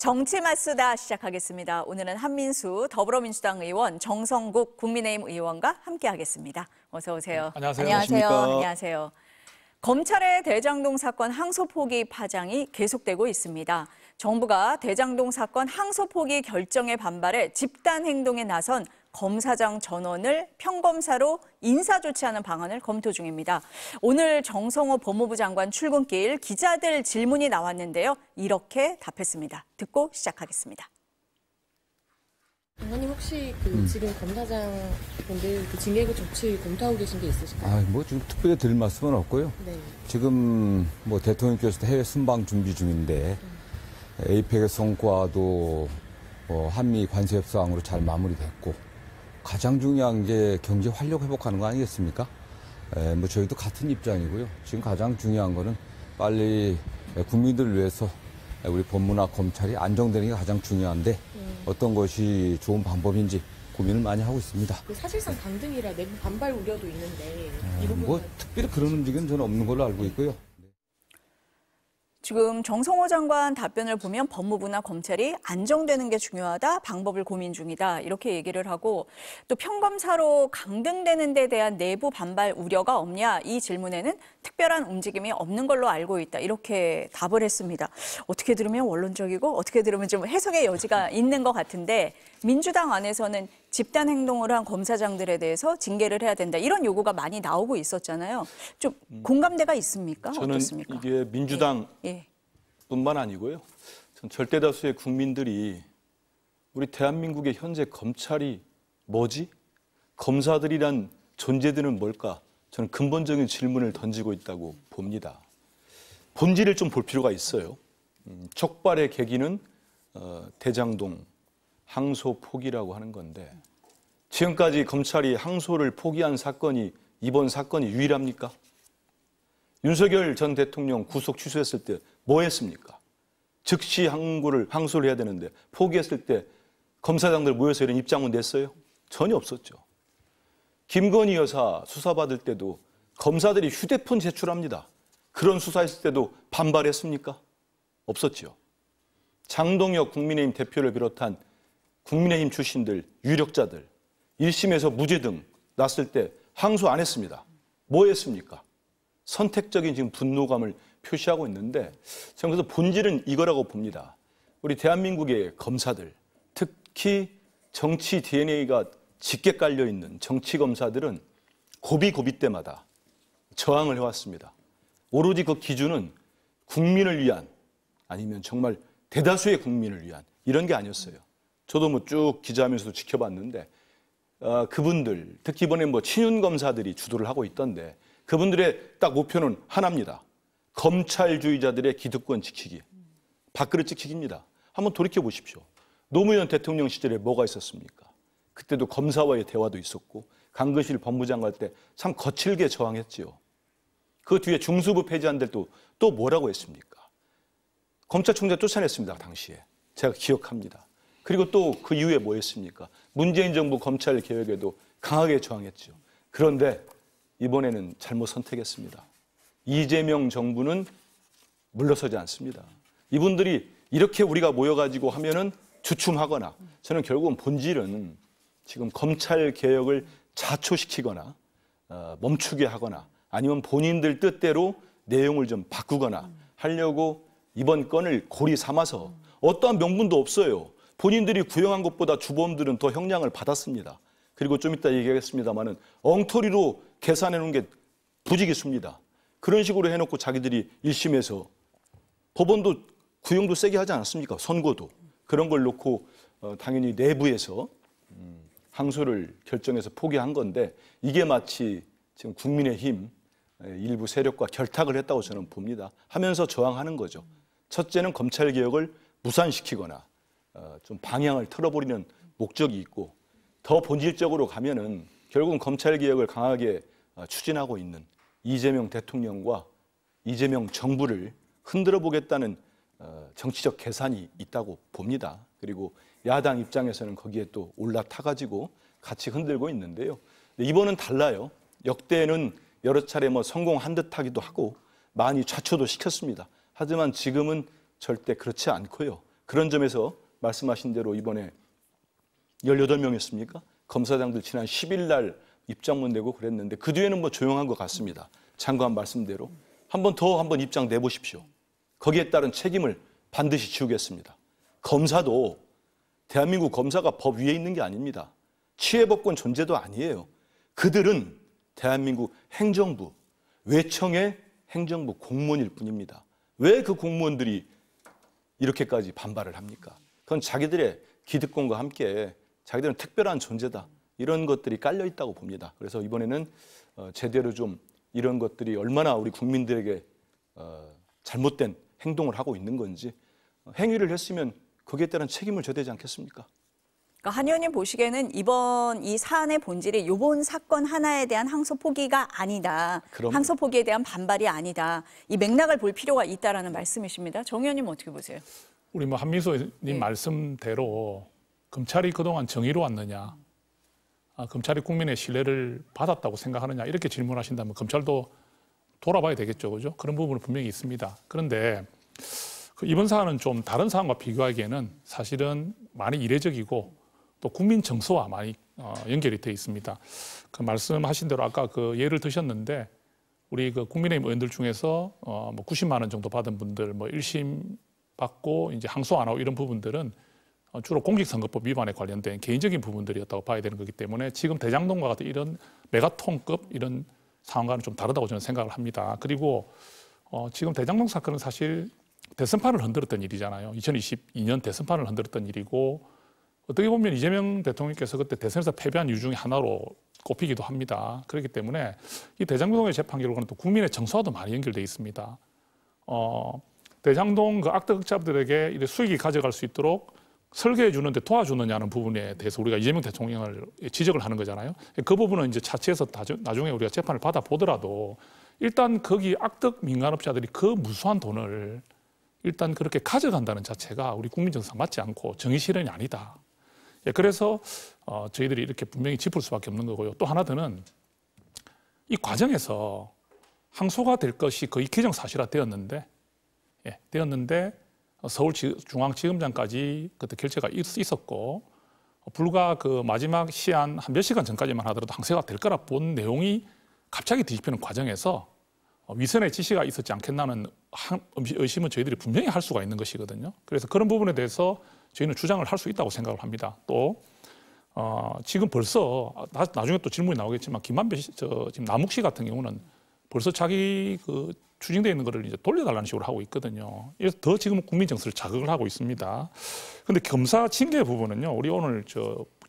정치 맞수다 시작하겠습니다. 오늘은 한민수 더불어민주당 의원, 정성국 국민의힘 의원과 함께하겠습니다. 어서 오세요. 안녕하세요. 안녕하세요. 검찰의 대장동 사건 항소 포기 파장이 계속되고 있습니다. 정부가 대장동 사건 항소 포기 결정에 반발해 집단 행동에 나선 검사장 전원을 평검사로 인사 조치하는 방안을 검토 중입니다. 오늘 정성호 법무부 장관 출근길 기자들 질문이 나왔는데요. 이렇게 답했습니다. 듣고 시작하겠습니다. 장관님 혹시 지금 검사장 분들 징계구 조치 검토하고 계신 게 있으실까요? 지금 특별히 드릴 말씀은 없고요. 네. 지금 대통령께서도 해외 순방 준비 중인데 에이펙의 성과도 한미 관세 협상으로 잘 마무리됐고 가장 중요한 게 경제 활력 회복하는 거 아니겠습니까? 저희도 같은 입장이고요. 지금 가장 중요한 거는 빨리 국민들을 위해서 우리 법무나 검찰이 안정되는 게 가장 중요한데 어떤 것이 좋은 방법인지 고민을 많이 하고 있습니다. 사실상 강등이라 내부 반발 우려도 있는데 이 부분은 특별히 그런 움직임은 저는 없는 걸로 알고 있고요. 지금 정성호 장관 답변을 보면 법무부나 검찰이 안정되는 게 중요하다, 방법을 고민 중이다 이렇게 얘기를 하고 또 평검사로 강등되는 데 대한 내부 반발 우려가 없냐 이 질문에는 특별한 움직임이 없는 걸로 알고 있다 이렇게 답을 했습니다. 어떻게 들으면 원론적이고 어떻게 들으면 좀 해석의 여지가 있는 것 같은데 민주당 안에서는 집단 행동을 한 검사장들에 대해서 징계를 해야 된다 이런 요구가 많이 나오고 있었잖아요. 좀 공감대가 있습니까? 저는 어떻습니까? 이게 민주당뿐만 아니고요. 전 절대 다수의 국민들이 우리 대한민국의 현재 검찰이 뭐지? 검사들이란 존재들은 뭘까? 저는 근본적인 질문을 던지고 있다고 봅니다. 본질을 좀 볼 필요가 있어요. 촉발의 계기는 대장동 항소 포기라고 하는 건데 지금까지 검찰이 항소를 포기한 사건이 이번 사건이 유일합니까? 윤석열 전 대통령 구속 취소했을 때 뭐 했습니까? 즉시 항소를 해야 되는데 포기했을 때 검사장들 모여서 이런 입장문 냈어요? 전혀 없었죠. 김건희 여사 수사받을 때도 검사들이 휴대폰 제출합니다. 그런 수사했을 때도 반발했습니까? 없었죠. 장동혁 국민의힘 대표를 비롯한 국민의힘 출신들, 유력자들 1심에서 무죄 등 났을 때 항소 안 했습니다. 뭐 했습니까? 선택적인 지금 분노감을 표시하고 있는데 저는 그래서 본질은 이거라고 봅니다. 우리 대한민국의 검사들, 특히 정치 DNA가 짙게 깔려있는 정치 검사들은 고비 때마다 저항을 해왔습니다. 오로지 그 기준은 국민을 위한 아니면 정말 대다수의 국민을 위한 이런 게 아니었어요. 저도 쭉 기자하면서도 지켜봤는데 그분들 특히 이번에 친윤 검사들이 주도를 하고 있던데 그분들의 딱 목표는 하나입니다. 검찰주의자들의 기득권 지키기, 밥그릇 지키기입니다. 한번 돌이켜 보십시오. 노무현 대통령 시절에 뭐가 있었습니까? 그때도 검사와의 대화도 있었고 강근실 법무장 갈 때 참 거칠게 저항했지요. 그 뒤에 중수부 폐지한 데도 또 뭐라고 했습니까? 검찰총장 쫓아냈습니다. 당시에. 제가 기억합니다. 그리고 또 그 이후에 뭐 했습니까? 문재인 정부 검찰 개혁에도 강하게 저항했죠. 그런데 이번에는 잘못 선택했습니다. 이재명 정부는 물러서지 않습니다. 이분들이 이렇게 우리가 모여가지고 하면은 주춤하거나 저는 결국은 본질은 지금 검찰 개혁을 자초시키거나 멈추게 하거나 아니면 본인들 뜻대로 내용을 좀 바꾸거나 하려고 이번 건을 고리 삼아서 어떠한 명분도 없어요. 본인들이 구형한 것보다 주범들은 더 형량을 받았습니다. 그리고 좀 이따 얘기하겠습니다마는 엉터리로 계산해 놓은 게 부지기수입니다. 그런 식으로 해놓고 자기들이 1심에서 법원도 구형도 세게 하지 않았습니까? 선고도. 그런 걸 놓고 당연히 내부에서 항소를 결정해서 포기한 건데 이게 마치 지금 국민의힘 일부 세력과 결탁을 했다고 저는 봅니다. 하면서 저항하는 거죠. 첫째는 검찰개혁을 무산시키거나 좀 방향을 틀어버리는 목적이 있고 더 본질적으로 가면은 결국은 검찰개혁을 강하게 추진하고 있는 이재명 대통령과 이재명 정부를 흔들어 보겠다는 정치적 계산이 있다고 봅니다. 그리고 야당 입장에서는 거기에 또 올라타가지고 같이 흔들고 있는데요. 이번은 달라요. 역대는 여러 차례 성공한 듯하기도 하고 많이 좌초도 시켰습니다. 하지만 지금은 절대 그렇지 않고요. 그런 점에서 말씀하신 대로 이번에 18명이었습니까? 검사장들 지난 10일 날 입장문 내고 그랬는데 그 뒤에는 뭐 조용한 것 같습니다. 장관 말씀대로. 한번 입장 내보십시오. 거기에 따른 책임을 반드시 지우겠습니다. 검사도 대한민국 검사가 법 위에 있는 게 아닙니다. 치해법권 존재도 아니에요. 그들은 대한민국 행정부, 외청의 행정부 공무원일 뿐입니다. 왜 그 공무원들이 이렇게까지 반발을 합니까? 그건 자기들의 기득권과 함께 자기들은 특별한 존재다. 이런 것들이 깔려 있다고 봅니다. 그래서 이번에는 제대로 좀 이런 것들이 얼마나 우리 국민들에게 잘못된 행동을 하고 있는 건지 행위를 했으면 거기에 따른 책임을 져야 되지 않겠습니까? 그러니까 한 의원님 보시기에는 이번 이 사안의 본질이 이번 사건 하나에 대한 항소 포기가 아니다. 그럼. 항소 포기에 대한 반발이 아니다. 이 맥락을 볼 필요가 있다라는 말씀이십니다. 정 의원님 어떻게 보세요? 우리 뭐 한민수 의원님 말씀대로 검찰이 그동안 정의로 왔느냐, 검찰이 국민의 신뢰를 받았다고 생각하느냐 이렇게 질문하신다면 검찰도 돌아봐야 되겠죠, 그죠? 그런 부분은 분명히 있습니다. 그런데 이번 사안은 좀 다른 사안과 비교하기에는 사실은 많이 이례적이고 또 국민 정서와 많이 연결이 되어 있습니다. 그 말씀하신 대로 아까 그 예를 드셨는데 우리 그 국민의힘 의원들 중에서 뭐 90만 원 정도 받은 분들, 뭐 1심 받고 이제 항소 안 하고 이런 부분들은 주로 공직선거법 위반에 관련된 개인적인 부분들이었다고 봐야 되는 거기 때문에 지금 대장동과 같은 이런 메가톤급 이런 상황과는 좀 다르다고 저는 생각을 합니다. 그리고 지금 대장동 사건은 사실 대선판을 흔들었던 일이잖아요. 2022년 대선판을 흔들었던 일이고 어떻게 보면 이재명 대통령께서 그때 대선에서 패배한 이유 중에 하나로 꼽히기도 합니다. 그렇기 때문에 이 대장동의 재판 결과는 또 국민의 정서와도 많이 연결되어 있습니다. 대장동 그 악덕업자들에게 이렇게 수익이 가져갈 수 있도록 설계해 주는데 도와주느냐는 부분에 대해서 우리가 이재명 대통령을 지적을 하는 거잖아요. 그 부분은 이제 차치해서 나중에 우리가 재판을 받아 보더라도 일단 거기 악덕 민간업자들이 그 무수한 돈을 일단 그렇게 가져간다는 자체가 우리 국민 정서가 맞지 않고 정의 실현이 아니다. 그래서 저희들이 이렇게 분명히 짚을 수밖에 없는 거고요. 또 하나 더는 이 과정에서 항소가 될 것이 거의 기정사실화되었는데 서울중앙지검장까지 그때 결재가 있었고 불과 그 마지막 시한 한 몇 시간 전까지만 하더라도 항소가 될 거라 본 내용이 갑자기 뒤집히는 과정에서 위선의 지시가 있었지 않겠나는 의심은 저희들이 분명히 할 수가 있는 것이거든요. 그래서 그런 부분에 대해서 저희는 주장을 할 수 있다고 생각을 합니다. 또 지금 벌써 나중에 또 질문이 나오겠지만 김만배 지금 남욱 씨 같은 경우는 벌써 자기 그 추징되어 있는 거를 이제 돌려달라는 식으로 하고 있거든요. 그래서 더 지금 국민 정서를 자극을 하고 있습니다. 그런데 검사 징계 부분은요, 우리 오늘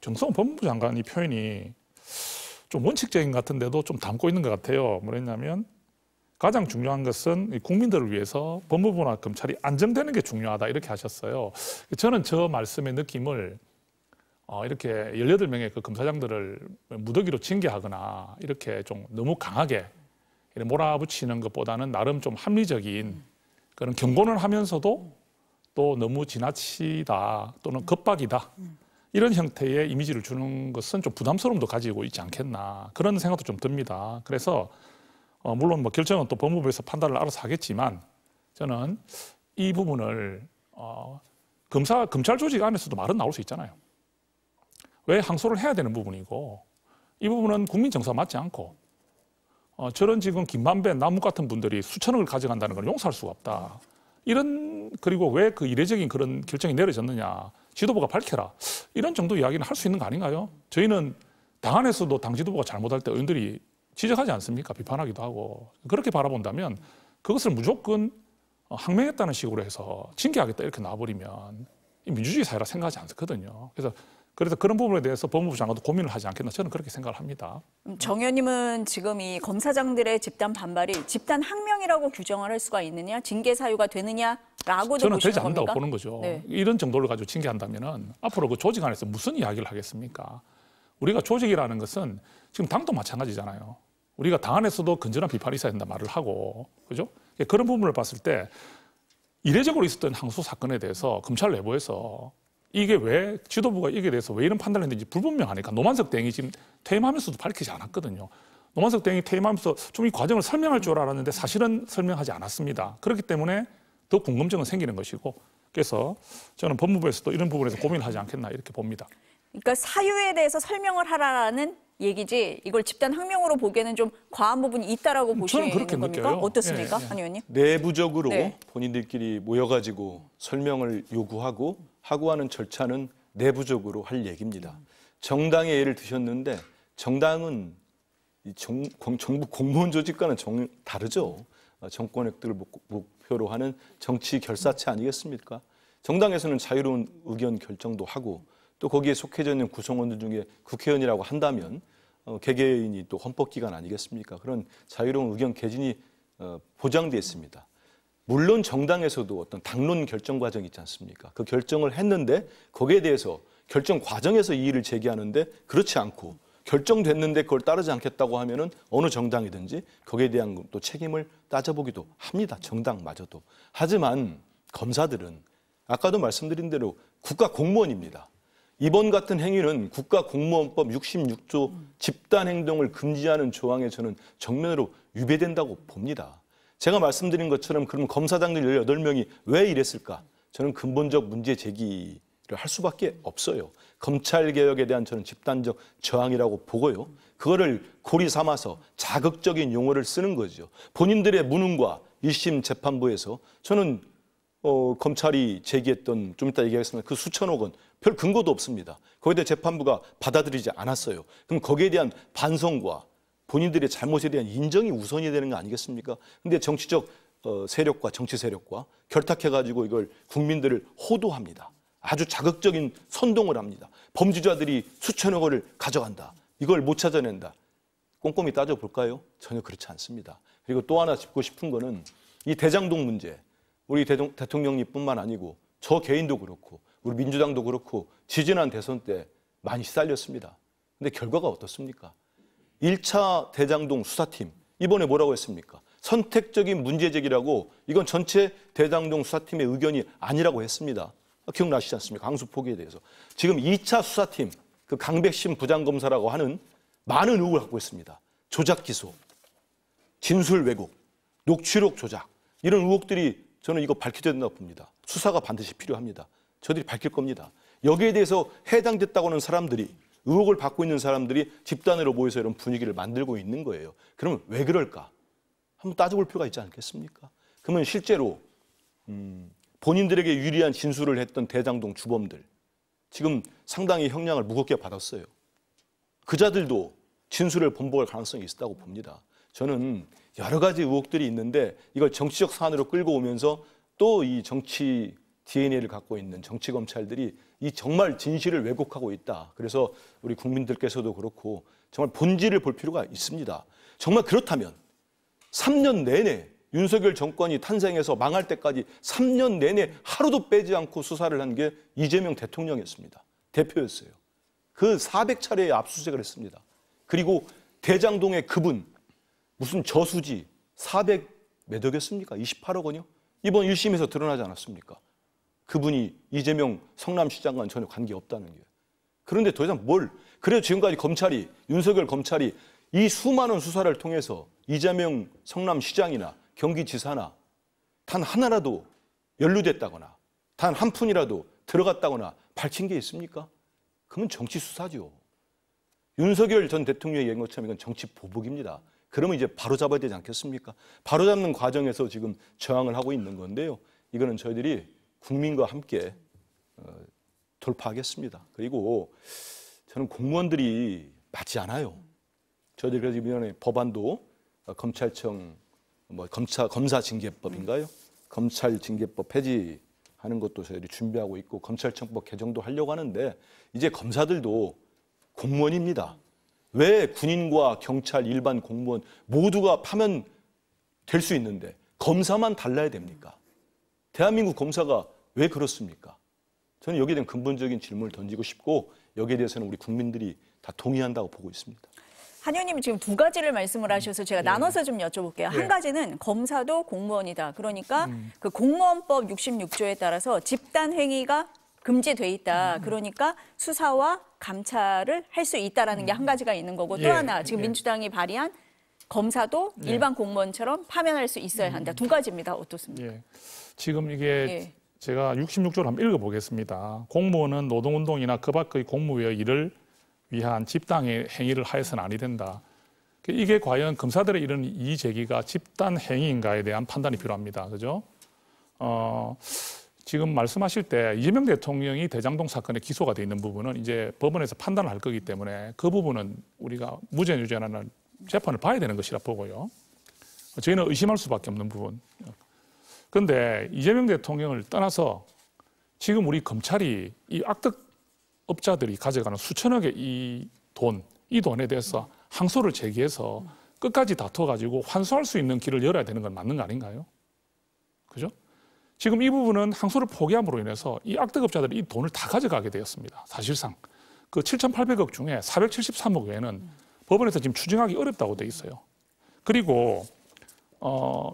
정성호 법무부 장관이 표현이 좀 원칙적인 것 같은데도 좀 담고 있는 것 같아요. 뭐랬냐면 가장 중요한 것은 국민들을 위해서 법무부나 검찰이 안정되는 게 중요하다 이렇게 하셨어요. 저는 저 말씀의 느낌을 이렇게 18명의 그 검사장들을 무더기로 징계하거나 이렇게 좀 너무 강하게 몰아붙이는 것보다는 나름 좀 합리적인 그런 경고는 하면서도 또 너무 지나치다 또는 겁박이다 이런 형태의 이미지를 주는 것은 좀 부담스러움도 가지고 있지 않겠나 그런 생각도 좀 듭니다. 그래서 물론 뭐 결정은 또 법무부에서 판단을 알아서 하겠지만 저는 이 부분을 검찰 조직 안에서도 말은 나올 수 있잖아요. 왜 항소를 해야 되는 부분이고 이 부분은 국민 정서가 맞지 않고 저런 지금 김만배, 남욱 같은 분들이 수천억을 가져간다는 걸 용서할 수가 없다. 그리고 왜 그 이례적인 그런 결정이 내려졌느냐. 지도부가 밝혀라. 이런 정도 이야기는 할 수 있는 거 아닌가요? 저희는 당 안에서도 당 지도부가 잘못할 때 의원들이 지적하지 않습니까? 비판하기도 하고. 그렇게 바라본다면 그것을 무조건 항명했다는 식으로 해서 징계하겠다 이렇게 놔버리면 민주주의 사회라 생각하지 않거든요. 그래서 그런 부분에 대해서 법무부 장관도 고민을 하지 않겠나 저는 그렇게 생각을 합니다. 정 의원님은 지금 이 검사장들의 집단 반발이 집단 항명이라고 규정을 할 수가 있느냐, 징계 사유가 되느냐라고도 저는 보시는 되지 않는다고 겁니까? 보는 거죠. 네. 이런 정도를 가지고 징계한다면은 앞으로 그 조직 안에서 무슨 이야기를 하겠습니까? 우리가 조직이라는 것은 지금 당도 마찬가지잖아요. 우리가 당 안에서도 건전한 비판이 있어야 된다 말을 하고, 그죠? 그런 부분을 봤을 때 이례적으로 있었던 항소 사건에 대해서 검찰 내부에서 이게 왜 지도부가 이게 대해서 왜 이런 판단을 했는지 불분명하니까 노만석 대행이 지금 퇴임하면서도 밝히지 않았거든요. 노만석 대행이 퇴임하면서 좀 이 과정을 설명할 줄 알았는데 사실은 설명하지 않았습니다. 그렇기 때문에 더 궁금증은 생기는 것이고 그래서 저는 법무부에서도 이런 부분에서 고민을 하지 않겠나 이렇게 봅니다. 그러니까 사유에 대해서 설명을 하라라는 얘기지 이걸 집단 항명으로 보기에는 좀 과한 부분이 있다라고 보시는 그렇게 겁니까? 느껴요. 어떻습니까, 예, 예. 한 의원님? 내부적으로 네. 본인들끼리 모여가지고 설명을 요구하고 하고 하는 절차는 내부적으로 할 얘기입니다. 정당의 예를 드셨는데 정당은 이 정부 공무원 조직과는 다르죠. 정권획득을 목표로 하는 정치 결사체 아니겠습니까? 정당에서는 자유로운 의견 결정도 하고 또 거기에 속해져 있는 구성원들 중에 국회의원이라고 한다면 개개인이 또 헌법기관 아니겠습니까? 그런 자유로운 의견 개진이 보장되어 있습니다. 물론 정당에서도 어떤 당론 결정 과정이 있지 않습니까? 그 결정을 했는데 거기에 대해서 결정 과정에서 이의를 제기하는데 그렇지 않고 결정됐는데 그걸 따르지 않겠다고 하면은 어느 정당이든지 거기에 대한 또 책임을 따져보기도 합니다. 정당마저도. 하지만 검사들은 아까도 말씀드린 대로 국가 공무원입니다. 이번 같은 행위는 국가공무원법 66조 집단행동을 금지하는 조항에 저는 정면으로 위배된다고 봅니다. 제가 말씀드린 것처럼 그럼 검사장들 18명이 왜 이랬을까? 저는 근본적 문제 제기를 할 수밖에 없어요. 검찰개혁에 대한 저는 집단적 저항이라고 보고요. 그거를 고리 삼아서 자극적인 용어를 쓰는 거죠. 본인들의 무능과 1심 재판부에서 저는 검찰이 제기했던 좀 이따 얘기하겠습니다. 그 수천억 원 별 근거도 없습니다. 거기에 대해 재판부가 받아들이지 않았어요. 그럼 거기에 대한 반성과 본인들의 잘못에 대한 인정이 우선이 되는 거 아니겠습니까? 근데 정치적 세력과 정치 세력과 결탁해가지고 이걸 국민들을 호도합니다. 아주 자극적인 선동을 합니다. 범죄자들이 수천억 원을 가져간다. 이걸 못 찾아낸다. 꼼꼼히 따져볼까요? 전혀 그렇지 않습니다. 그리고 또 하나 짚고 싶은 거는 이 대장동 문제. 우리 대통령님뿐만 아니고 저 개인도 그렇고 우리 민주당도 그렇고 지지난 대선 때 많이 시달렸습니다. 근데 결과가 어떻습니까? 1차 대장동 수사팀 이번에 뭐라고 했습니까? 선택적인 문제 제기라고 이건 전체 대장동 수사팀의 의견이 아니라고 했습니다. 기억나시지 않습니까? 강수 포기에 대해서. 지금 2차 수사팀 그 강백신 부장검사라고 하는 많은 의혹을 갖고 있습니다. 조작 기소, 진술 왜곡, 녹취록 조작 이런 의혹들이 저는 이거 밝혀져야 된다고 봅니다. 수사가 반드시 필요합니다. 저들이 밝힐 겁니다. 여기에 대해서 해당됐다고 하는 사람들이 의혹을 받고 있는 사람들이 집단으로 모여서 이런 분위기를 만들고 있는 거예요. 그러면 왜 그럴까? 한번 따져볼 필요가 있지 않겠습니까? 그러면 실제로 본인들에게 유리한 진술을 했던 대장동 주범들 지금 상당히 형량을 무겁게 받았어요. 그자들도 진술을 번복할 가능성이 있다고 봅니다. 저는 여러 가지 의혹들이 있는데 이걸 정치적 사안으로 끌고 오면서 또 이 정치 DNA를 갖고 있는 정치 검찰들이 이 정말 진실을 왜곡하고 있다. 그래서 우리 국민들께서도 그렇고 정말 본질을 볼 필요가 있습니다. 정말 그렇다면 3년 내내 윤석열 정권이 탄생해서 망할 때까지 3년 내내 하루도 빼지 않고 수사를 한 게 이재명 대통령이었습니다. 대표였어요. 그 400차례의 압수수색을 했습니다. 그리고 대장동의 그분 무슨 저수지 400 몇 억이었습니까? 28억 원이요? 이번 1심에서 드러나지 않았습니까? 그분이 이재명 성남시장과는 전혀 관계없다는 게. 그런데 더 이상 그래서 지금까지 검찰이 윤석열 검찰이 이 수많은 수사를 통해서 이재명 성남시장이나 경기지사나 단 하나라도 연루됐다거나 단 한 푼이라도 들어갔다거나 밝힌 게 있습니까? 그건 정치 수사죠. 윤석열 전 대통령이 얘기한 것처럼 이건 정치 보복입니다. 그러면 이제 바로잡아야 되지 않겠습니까? 바로잡는 과정에서 지금 저항을 하고 있는 건데요. 이거는 저희들이 국민과 함께 돌파하겠습니다. 그리고 저는 공무원들이 맞지 않아요. 저희들 그래서 이번에 법안도 검찰청 검사징계법인가요? 검찰징계법 폐지하는 것도 저희들이 준비하고 있고 검찰청법 개정도 하려고 하는데 이제 검사들도 공무원입니다. 왜 군인과 경찰, 일반 공무원 모두가 파면될 수 있는데 검사만 달라야 됩니까? 대한민국 검사가 왜 그렇습니까? 저는 여기에 대한 근본적인 질문을 던지고 싶고 여기에 대해서는 우리 국민들이 다 동의한다고 보고 있습니다. 한 의원님이 지금 두 가지를 말씀을 하셔서 제가 나눠서 좀 여쭤볼게요. 한 가지는 검사도 공무원이다. 그러니까 그 공무원법 66조에 따라서 집단 행위가 금지돼 있다. 그러니까 수사와 감찰을 할 수 있다라는 게 한 가지가 있는 거고 또 하나 지금 민주당이 발의한 검사도 일반 공무원처럼 파면할 수 있어야 한다. 두 가지입니다. 어떻습니까? 지금 이게 제가 66조를 한번 읽어보겠습니다. 공무원은 노동운동이나 그 밖의 공무의 일을 위한 집단의 행위를 하여서는 아니 된다. 이게 과연 검사들의 이런 이의 제기가 집단 행위인가에 대한 판단이 필요합니다. 그죠? 지금 말씀하실 때 이재명 대통령이 대장동 사건에 기소가 돼 있는 부분은 이제 법원에서 판단을 할 거기 때문에 그 부분은 우리가 무죄 유죄라는 재판을 봐야 되는 것이라 보고요. 저희는 의심할 수밖에 없는 부분. 그런데 이재명 대통령을 떠나서 지금 우리 검찰이 이 악덕업자들이 가져가는 수천억의 이 돈에 대해서 항소를 제기해서 끝까지 다퉈가지고 환수할 수 있는 길을 열어야 되는 건 맞는 거 아닌가요? 그죠? 지금 이 부분은 항소를 포기함으로 인해서 이 악덕업자들이 이 돈을 다 가져가게 되었습니다. 사실상 그 7,800억 중에 473억 외에는 법원에서 지금 추정하기 어렵다고 돼 있어요. 그리고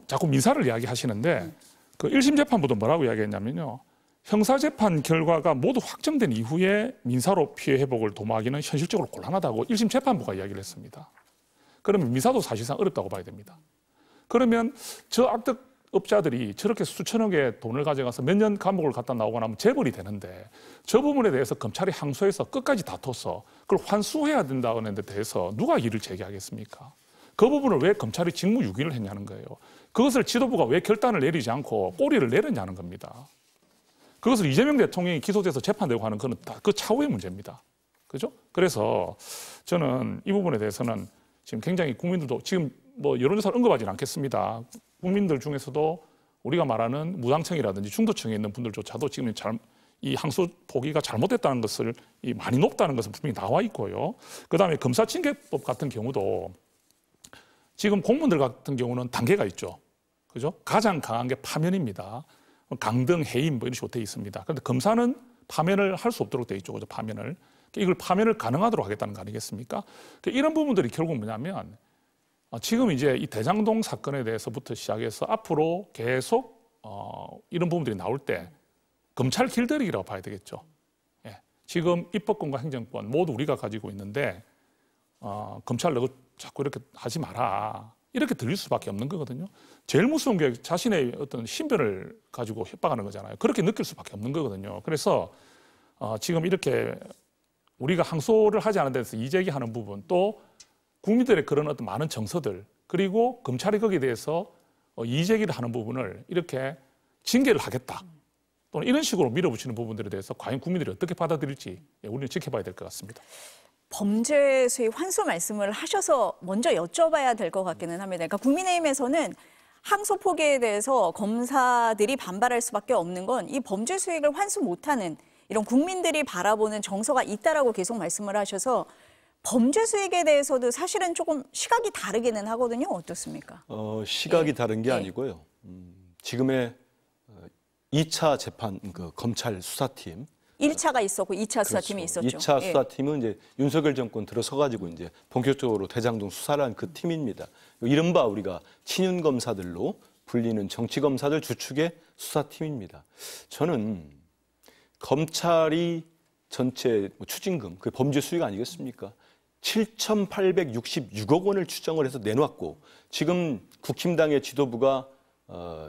자꾸 민사를 이야기하시는데 그 1심 재판부도 뭐라고 이야기했냐면요. 형사재판 결과가 모두 확정된 이후에 민사로 피해 회복을 도모하기는 현실적으로 곤란하다고 1심 재판부가 이야기를 했습니다. 그러면 민사도 사실상 어렵다고 봐야 됩니다. 그러면 저 악덕업자들이 저렇게 수천억의 돈을 가져가서 몇 년 감옥을 갔다 나오고 나면 재벌이 되는데 저 부분에 대해서 검찰이 항소해서 끝까지 다퉈서 그걸 환수해야 된다는 데 대해서 누가 이의를 제기하겠습니까? 그 부분을 왜 검찰이 직무유기를 했냐는 거예요. 그것을 지도부가 왜 결단을 내리지 않고 꼬리를 내렸냐는 겁니다. 그것을 이재명 대통령이 기소돼서 재판되고 하는 그건 다 그 차후의 문제입니다. 그죠? 그래서 저는 이 부분에 대해서는 지금 굉장히 국민들도 지금 뭐 여론조사를 언급하지는 않겠습니다. 국민들 중에서도 우리가 말하는 무당층이라든지 중도층에 있는 분들조차도 지금 이 항소 포기가 잘못됐다는 것을 많이 높다는 것은 분명히 나와 있고요. 그다음에 검사징계법 같은 경우도 지금 공무원들 같은 경우는 단계가 있죠. 그죠? 가장 강한 게 파면입니다. 강등, 해임 뭐 이런 식으로 되어 있습니다. 그런데 검사는 파면을 할 수 없도록 되어 있죠. 그죠? 파면을. 이걸 파면을 가능하도록 하겠다는 거 아니겠습니까? 이런 부분들이 결국 뭐냐면 지금 이제 이 대장동 사건에 대해서부터 시작해서 앞으로 계속 이런 부분들이 나올 때 검찰 길들이기라고 봐야 되겠죠. 예. 지금 입법권과 행정권 모두 우리가 가지고 있는데 검찰 너도 자꾸 이렇게 하지 마라. 이렇게 들릴 수밖에 없는 거거든요. 제일 무서운 게 자신의 어떤 신변을 가지고 협박하는 거잖아요. 그렇게 느낄 수밖에 없는 거거든요. 그래서 지금 이렇게 우리가 항소를 하지 않은 데서 이의제기하는 부분 또 국민들의 그런 어떤 많은 정서들 그리고 검찰이 거기에 대해서 이의제기를 하는 부분을 이렇게 징계를 하겠다. 또는 이런 식으로 밀어붙이는 부분들에 대해서 과연 국민들이 어떻게 받아들일지 우리는 지켜봐야 될 것 같습니다. 범죄 수익 환수 말씀을 하셔서 먼저 여쭤봐야 될 것 같기는 합니다. 그러니까 국민의힘에서는 항소 포기에 대해서 검사들이 반발할 수밖에 없는 건 이 범죄 수익을 환수 못하는 이런 국민들이 바라보는 정서가 있다라고 계속 말씀을 하셔서 범죄 수익에 대해서도 사실은 조금 시각이 다르기는 하거든요. 어떻습니까? 시각이 다른 게 아니고요. 지금의 2차 재판 그 검찰 수사팀 1차가 있었고 2차 수사팀이 그렇죠. 있었죠. 2차 수사팀은 이제 윤석열 정권 들어서가지고 이제 본격적으로 대장동 수사를 한 그 팀입니다. 이른바 우리가 친윤 검사들로 불리는 정치 검사들 주축의 수사팀입니다. 저는 검찰이 전체 추징금, 그 범죄 수익 아니겠습니까? 7,866억 원을 추정을 해서 내놓았고 지금 국힘당의 지도부가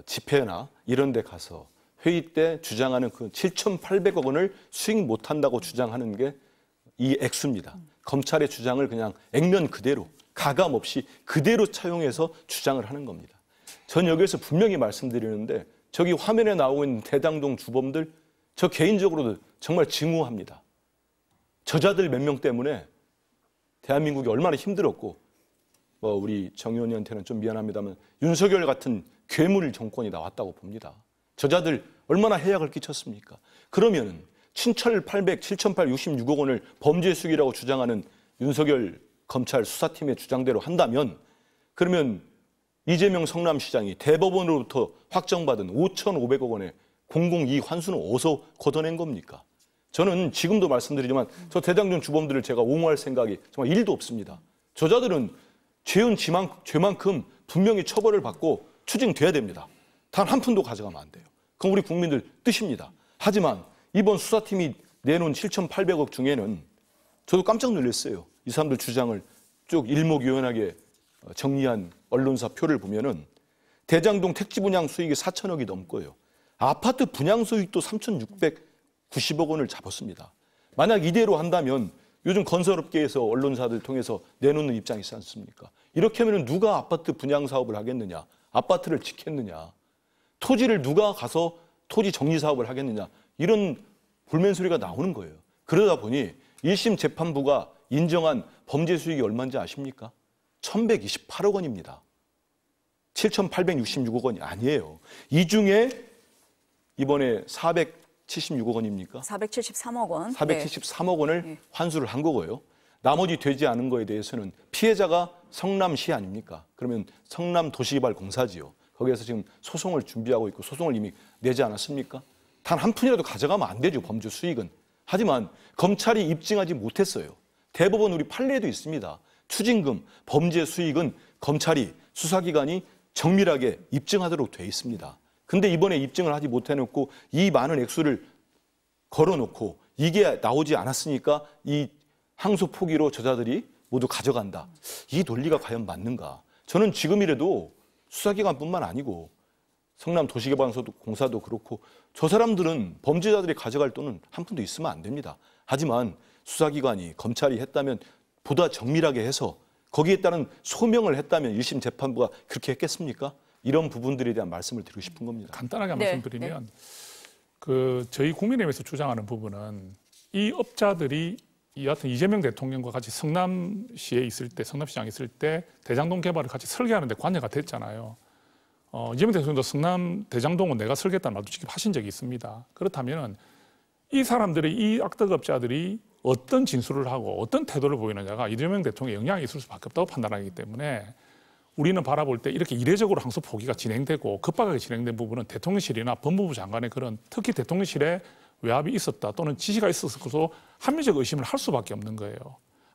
집회나 이런 데 가서 회의 때 주장하는 그 7,800억 원을 수익 못한다고 주장하는 게 이 액수입니다. 검찰의 주장을 그냥 액면 그대로 가감 없이 그대로 차용해서 주장을 하는 겁니다. 전 여기에서 분명히 말씀드리는데 저기 화면에 나오고 있는 대장동 주범들 저 개인적으로도 정말 증오합니다. 저자들 몇 명 때문에 대한민국이 얼마나 힘들었고 우리 정 의원님한테는 좀 미안합니다만 윤석열 같은 괴물 정권이 나왔다고 봅니다. 저자들 얼마나 해악을 끼쳤습니까? 그러면 7,866억 원을 범죄 수익이라고 주장하는 윤석열 검찰 수사팀의 주장대로 한다면 그러면 이재명 성남시장이 대법원으로부터 확정받은 5,500억 원의 공공이익 환수는 어디서 걷어낸 겁니까? 저는 지금도 말씀드리지만 저 대장동 주범들을 제가 옹호할 생각이 정말 1도 없습니다. 저자들은 죄은 죄만큼 분명히 처벌을 받고 추징돼야 됩니다. 단 한 푼도 가져가면 안 돼요. 그건 우리 국민들 뜻입니다. 하지만 이번 수사팀이 내놓은 7,800억 중에는 저도 깜짝 놀랐어요. 이 사람들 주장을 쭉 일목요연하게 정리한 언론사 표를 보면은 대장동 택지 분양 수익이 4천억이 넘고요. 아파트 분양 수익도 3,690억 원을 잡았습니다. 만약 이대로 한다면 요즘 건설업계에서 언론사들 통해서 내놓는 입장이 있지 않습니까? 이렇게 하면 누가 아파트 분양 사업을 하겠느냐? 아파트를 짓겠느냐? 토지를 누가 가서 토지 정리 사업을 하겠느냐? 이런 불만 소리가 나오는 거예요. 그러다 보니 1심 재판부가 인정한 범죄 수익이 얼마인지 아십니까? 1,128억 원입니다. 7,866억 원이 아니에요. 이 중에 이번에 476억 원입니까? 473억 원. 473억 원을 환수를 한 거고요. 나머지 되지 않은 거에 대해서는 피해자가 성남시 아닙니까? 그러면 성남도시개발공사지요. 거기에서 지금 소송을 준비하고 있고 소송을 이미 내지 않았습니까? 단 한 푼이라도 가져가면 안 되죠, 범죄 수익은. 하지만 검찰이 입증하지 못했어요. 대법원 우리 판례도 있습니다. 추징금, 범죄 수익은 검찰이, 수사기관이 정밀하게 입증하도록 돼 있습니다. 근데 이번에 입증을 하지 못해놓고 이 많은 액수를 걸어놓고 이게 나오지 않았으니까 이 항소 포기로 저자들이 모두 가져간다. 이 논리가 과연 맞는가? 저는 지금이라도 수사기관뿐만 아니고 성남도시개발공사도 그렇고 저 사람들은 범죄자들이 가져갈 돈은 한 푼도 있으면 안 됩니다. 하지만 수사기관이, 검찰이 했다면 보다 정밀하게 해서 거기에 따른 소명을 했다면 1심 재판부가 그렇게 했겠습니까? 이런 부분들에 대한 말씀을 드리고 싶은 겁니다. 간단하게 말씀드리면 저희 국민의힘에서 주장하는 부분은 이 업자들이 여하튼 이재명 대통령과 같이 성남시에 있을 때, 성남시장에 있을 때 대장동 개발을 같이 설계하는 데 관여가 됐잖아요. 이재명 대통령도 성남 대장동은 내가 설계했다는 말도 직접 하신 적이 있습니다. 그렇다면 이 사람들이, 이 악덕업자들이 어떤 진술을 하고 어떤 태도를 보이느냐가 이재명 대통령에 영향이 있을 수밖에 없다고 판단하기 때문에 우리는 바라볼 때 이렇게 이례적으로 항소 포기가 진행되고 급박하게 진행된 부분은 대통령실이나 법무부 장관의 그런 특히 대통령실에 외압이 있었다 또는 지시가 있었어서 합리적 의심을 할 수밖에 없는 거예요.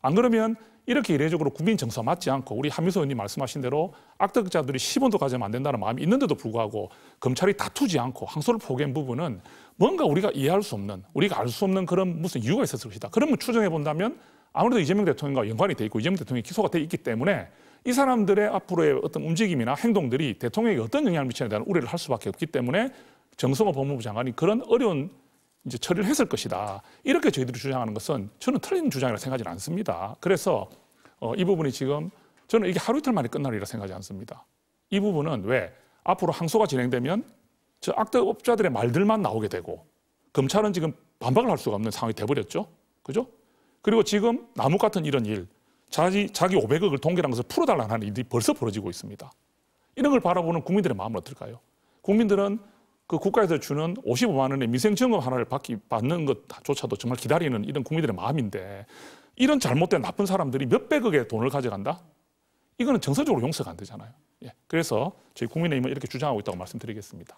안 그러면 이렇게 이례적으로 국민 정서 맞지 않고 우리 한미소 의원님 말씀하신 대로 악덕자들이 10원도 가져면 안 된다는 마음이 있는데도 불구하고 검찰이 다투지 않고 항소를 포기한 부분은 뭔가 우리가 이해할 수 없는, 우리가 알 수 없는 그런 무슨 이유가 있었을 것이다. 그러면 추정해 본다면 아무래도 이재명 대통령과 연관이 돼 있고 이재명 대통령이 기소가 돼 있기 때문에 이 사람들의 앞으로의 어떤 움직임이나 행동들이 대통령에게 어떤 영향을 미치느냐에 대한 우려를 할 수밖에 없기 때문에 정성호 법무부 장관이 그런 어려운 이제 처리를 했을 것이다. 이렇게 저희들이 주장하는 것은 저는 틀린 주장이라고 생각하지 않습니다. 그래서 이 부분이 지금 저는 이게 하루 이틀 만에 끝나리라 생각하지 않습니다. 이 부분은 왜 앞으로 항소가 진행되면 저 악덕업자들의 말들만 나오게 되고 검찰은 지금 반박을 할 수가 없는 상황이 돼버렸죠. 그죠? 그리고 지금 남욱 같은 이런 일, 자기 500억을 동결하면서 풀어달라는 일이 벌써 벌어지고 있습니다. 이런 걸 바라보는 국민들의 마음은 어떨까요? 국민들은 그 국가에서 주는 55만 원의 민생지원금 하나를 받는 것조차도 정말 기다리는 이런 국민들의 마음인데 이런 잘못된 나쁜 사람들이 몇백억의 돈을 가져간다? 이거는 정서적으로 용서가 안 되잖아요. 예. 그래서 저희 국민의힘은 이렇게 주장하고 있다고 말씀드리겠습니다.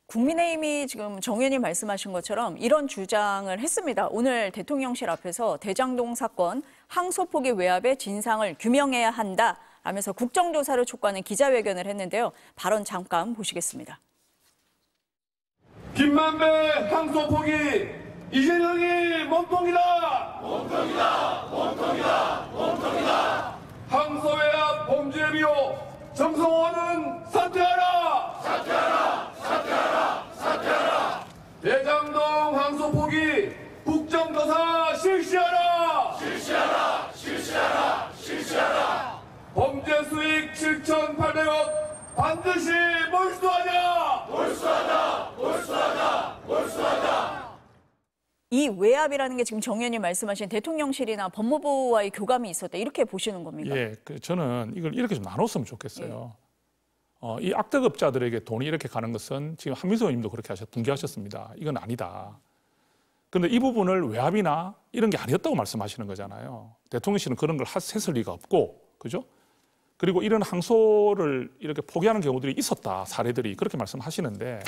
국민의힘이 지금 정 의원님 말씀하신 것처럼 이런 주장을 했습니다. 오늘 대통령실 앞에서 대장동 사건 항소 포기 외압의 진상을 규명해야 한다 라면서 국정조사를 촉구하는 기자회견을 했는데요. 발언 잠깐 보시겠습니다. 김만배 항소 포기 이재명이 몸통이다. 몸통이다. 몸통이다. 몸통이다. 항소 외압 범죄 비호 정성호는 사퇴하라. 사퇴하라. 사퇴하라. 사퇴하라. 대장동 항소 포기 국정조사 실시하라. 실시하라. 실시하라. 실시하라. 범죄 수익 7,800억 반드시 몰수하자. 몰수하자. 몰수하자. 몰수하자. 이 외압이라는 게 지금 정 의원님 말씀하신 대통령실이나 법무부와의 교감이 있었다. 이렇게 보시는 겁니까? 예, 저는 이걸 이렇게 좀 나눴으면 좋겠어요. 이 악덕업자들에게 돈이 이렇게 가는 것은 지금 한미소 의원님도 그렇게 분개하셨습니다. 이건 아니다. 그런데 이 부분을 외압이나 이런 게 아니었다고 말씀하시는 거잖아요. 대통령실은 그런 걸 했을 리가 없고, 그죠? 그리고 이런 항소를 이렇게 포기하는 경우들이 있었다. 사례들이 그렇게 말씀하시는데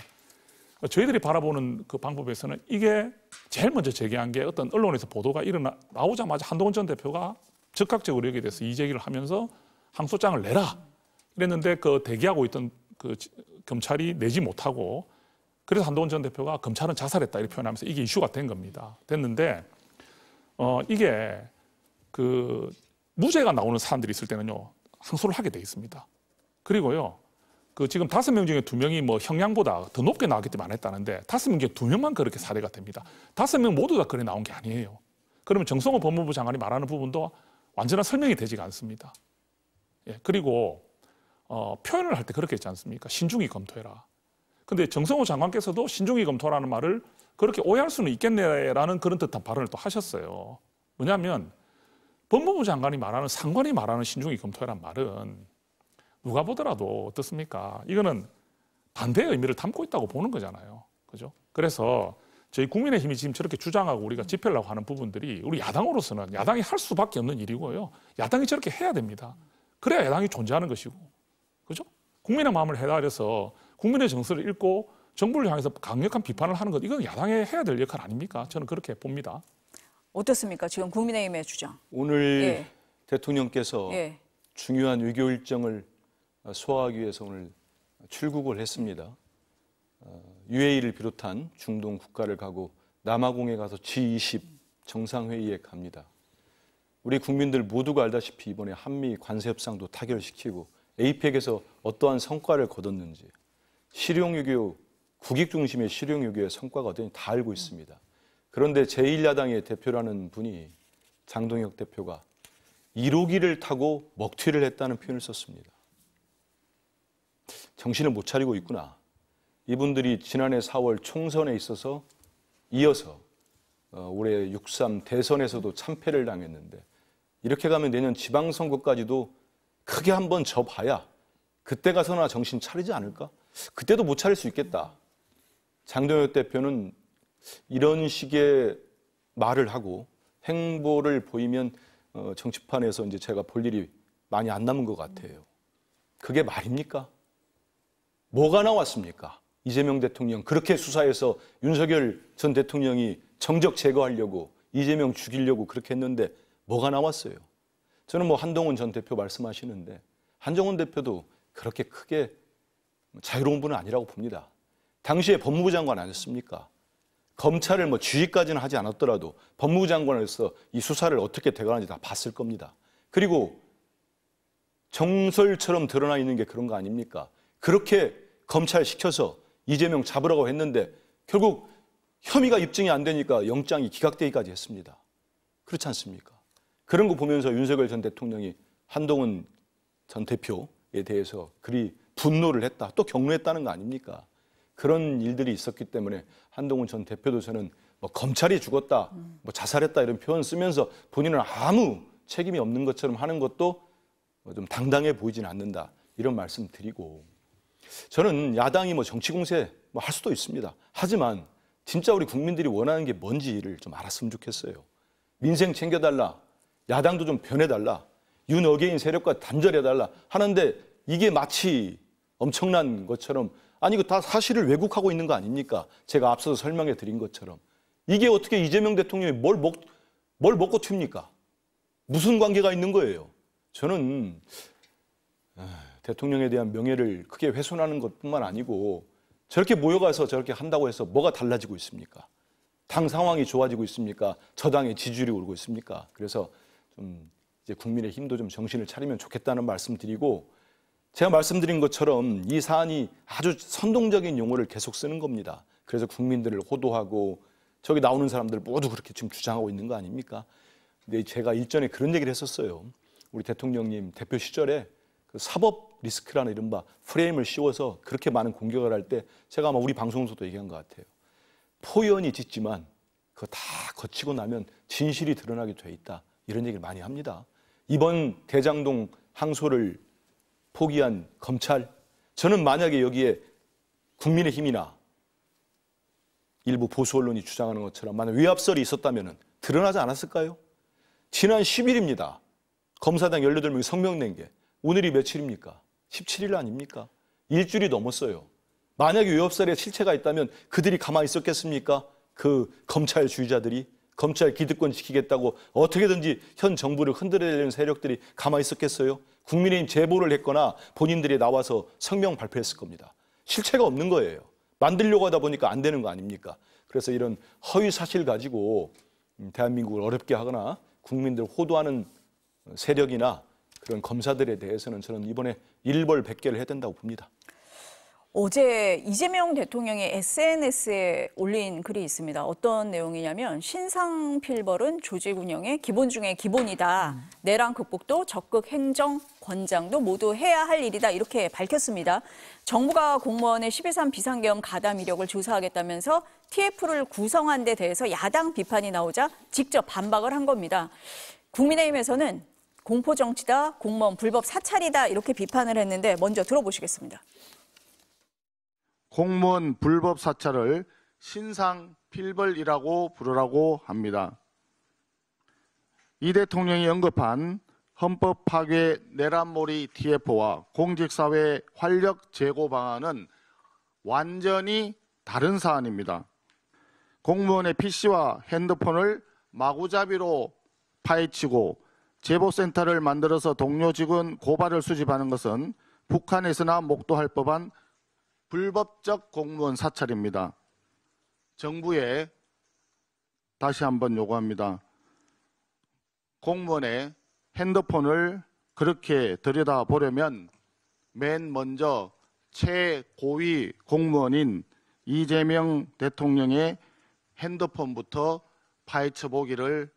저희들이 바라보는 그 방법에서는 이게 제일 먼저 제기한 게 어떤 언론에서 보도가 나오자마자 한동훈 전 대표가 즉각적으로 여기에 대해서 이의제기를 하면서 항소장을 내라 이랬는데 그 대기하고 있던 그 검찰이 내지 못하고 그래서 한동훈 전 대표가 검찰은 자살했다 이렇게 표현하면서 이게 이슈가 된 겁니다. 됐는데 이게 그 무죄가 나오는 사안들이 있을 때는요 항소를 하게 돼 있습니다. 그리고요 그 지금 5명 중에 2명이 뭐 형량보다 더 높게 나왔기 때문에 안 했다는데 5명 중에 2명만 그렇게 사례가 됩니다. 5명 모두 다 그래 나온 게 아니에요. 그러면 정성호 법무부 장관이 말하는 부분도 완전한 설명이 되지가 않습니다. 예, 그리고 표현을 할 때 그렇게 했지 않습니까? 신중히 검토해라. 근데 정성호 장관께서도 신중히 검토라는 말을 그렇게 오해할 수는 있겠네라는 그런 듯한 발언을 또 하셨어요. 뭐냐면 법무부 장관이 말하는 상관이 말하는 신중히 검토해란 말은 누가 보더라도 어떻습니까? 이거는 반대의 의미를 담고 있다고 보는 거잖아요. 그죠? 그래서 저희 국민의힘이 지금 저렇게 주장하고 우리가 집회하려고 하는 부분들이 우리 야당으로서는 야당이 할 수밖에 없는 일이고요. 야당이 저렇게 해야 됩니다. 그래야 야당이 존재하는 것이고. 그죠? 국민의 마음을 헤아려서 국민의 정서를 읽고 정부를 향해서 강력한 비판을 하는 것, 이건 야당이 해야 될 역할 아닙니까? 저는 그렇게 봅니다. 어떻습니까? 지금 국민의힘의 주장. 오늘 예. 대통령께서 예. 중요한 외교 일정을 소화하기 위해서 오늘 출국을 했습니다. UAE를 비롯한 중동 국가를 가고 남아공에 가서 G20 정상회의에 갑니다. 우리 국민들 모두가 알다시피 이번에 한미 관세 협상도 타결시키고 APEC에서 어떠한 성과를 거뒀는지 실용외교, 국익 중심의 실용외교의 성과가 어떤지 다 알고 있습니다. 그런데 제1야당의 대표라는 분이 장동혁 대표가 1호기를 타고 먹튀를 했다는 표현을 썼습니다. 정신을 못 차리고 있구나. 이분들이 지난해 4월 총선에 있어서 이어서 올해 6.3 대선에서도 참패를 당했는데 이렇게 가면 내년 지방선거까지도 크게 한번 져봐야 그때 가서나 정신 차리지 않을까? 그때도 못 차릴 수 있겠다. 장동혁 대표는 이런 식의 말을 하고 행보를 보이면 정치판에서 이제 제가 볼 일이 많이 안 남은 것 같아요. 그게 말입니까? 뭐가 나왔습니까? 이재명 대통령 그렇게 수사해서 윤석열 전 대통령이 정적 제거하려고 이재명 죽이려고 그렇게 했는데 뭐가 나왔어요? 저는 뭐 한동훈 전 대표 말씀하시는데 한정훈 대표도 그렇게 크게 자유로운 분은 아니라고 봅니다. 당시에 법무부 장관 아니었습니까? 검찰을 뭐 지휘까지는 하지 않았더라도 법무부 장관으로서 이 수사를 어떻게 돼가는지 다 봤을 겁니다. 그리고 정설처럼 드러나 있는 게 그런 거 아닙니까? 그렇게 검찰 시켜서 이재명 잡으라고 했는데 결국 혐의가 입증이 안 되니까 영장이 기각되기까지 했습니다. 그렇지 않습니까? 그런 거 보면서 윤석열 전 대통령이 한동훈 전 대표에 대해서 그리 분노를 했다, 또 격노했다는 거 아닙니까? 그런 일들이 있었기 때문에 한동훈 전 대표도 저는 뭐 검찰이 죽었다, 뭐 자살했다 이런 표현 쓰면서 본인은 아무 책임이 없는 것처럼 하는 것도 좀 당당해 보이진 않는다 이런 말씀 드리고 저는 야당이 뭐 정치 공세 뭐 할 수도 있습니다. 하지만 진짜 우리 국민들이 원하는 게 뭔지를 좀 알았으면 좋겠어요. 민생 챙겨달라, 야당도 좀 변해달라, 윤어게인 세력과 단절해달라 하는데 이게 마치 엄청난 것처럼 아니, 이거 다 사실을 왜곡하고 있는 거 아닙니까? 제가 앞서서 설명해 드린 것처럼. 이게 어떻게 이재명 대통령이 뭘 먹고 튑니까? 무슨 관계가 있는 거예요? 저는 대통령에 대한 명예를 크게 훼손하는 것뿐만 아니고 저렇게 모여가서 저렇게 한다고 해서 뭐가 달라지고 있습니까? 당 상황이 좋아지고 있습니까? 저당의 지지율이 오르고 있습니까? 그래서 좀 이제 국민의힘도 좀 정신을 차리면 좋겠다는 말씀 드리고 제가 말씀드린 것처럼 이 사안이 아주 선동적인 용어를 계속 쓰는 겁니다. 그래서 국민들을 호도하고 저기 나오는 사람들 모두 그렇게 지금 주장하고 있는 거 아닙니까? 근데 제가 일전에 그런 얘기를 했었어요. 우리 대통령님 대표 시절에 그 사법 리스크라는 이른바 프레임을 씌워서 그렇게 많은 공격을 할 때 제가 아마 우리 방송에서도 얘기한 것 같아요. 포연이 짙지만 그거 다 거치고 나면 진실이 드러나게 돼 있다. 이런 얘기를 많이 합니다. 이번 대장동 항소를 포기한 검찰, 저는 만약에 여기에 국민의힘이나 일부 보수 언론이 주장하는 것처럼 만약 외압설이 있었다면 드러나지 않았을까요? 지난 10일입니다. 검사당 18명이 성명 낸 게. 오늘이 며칠입니까? 17일 아닙니까? 일주일이 넘었어요. 만약에 외압설에 실체가 있다면 그들이 가만히 있었겠습니까? 그 검찰주의자들이 검찰 기득권 지키겠다고 어떻게든지 현 정부를 흔들어내려는 세력들이 가만히 있었겠어요? 국민의힘 제보를 했거나 본인들이 나와서 성명 발표했을 겁니다. 실체가 없는 거예요. 만들려고 하다 보니까 안 되는 거 아닙니까? 그래서 이런 허위 사실 가지고 대한민국을 어렵게 하거나 국민들 호도하는 세력이나 그런 검사들에 대해서는 저는 이번에 일벌백계를 해야 된다고 봅니다. 어제 이재명 대통령이 SNS에 올린 글이 있습니다. 어떤 내용이냐면 신상 필벌은 조직 운영의 기본 중의 기본이다. 내란 극복도 적극 행정, 권장도 모두 해야 할 일이다. 이렇게 밝혔습니다. 정부가 공무원의 12.3 비상계엄 가담 이력을 조사하겠다면서 TF를 구성한 데 대해서 야당 비판이 나오자 직접 반박을 한 겁니다. 국민의힘에서는 공포정치다, 공무원 불법 사찰이다 이렇게 비판을 했는데 먼저 들어보시겠습니다. 공무원 불법 사찰을 신상 필벌이라고 부르라고 합니다. 이 대통령이 언급한 헌법 파괴 내란몰이 TF와 공직사회 활력 제고 방안은 완전히 다른 사안입니다. 공무원의 PC와 핸드폰을 마구잡이로 파헤치고 제보센터를 만들어서 동료 직원 고발을 수집하는 것은 북한에서나 목도할 법한 불법적 공무원 사찰입니다. 정부에 다시 한번 요구합니다. 공무원의 핸드폰을 그렇게 들여다보려면 맨 먼저 최고위 공무원인 이재명 대통령의 핸드폰부터 파헤쳐 보기를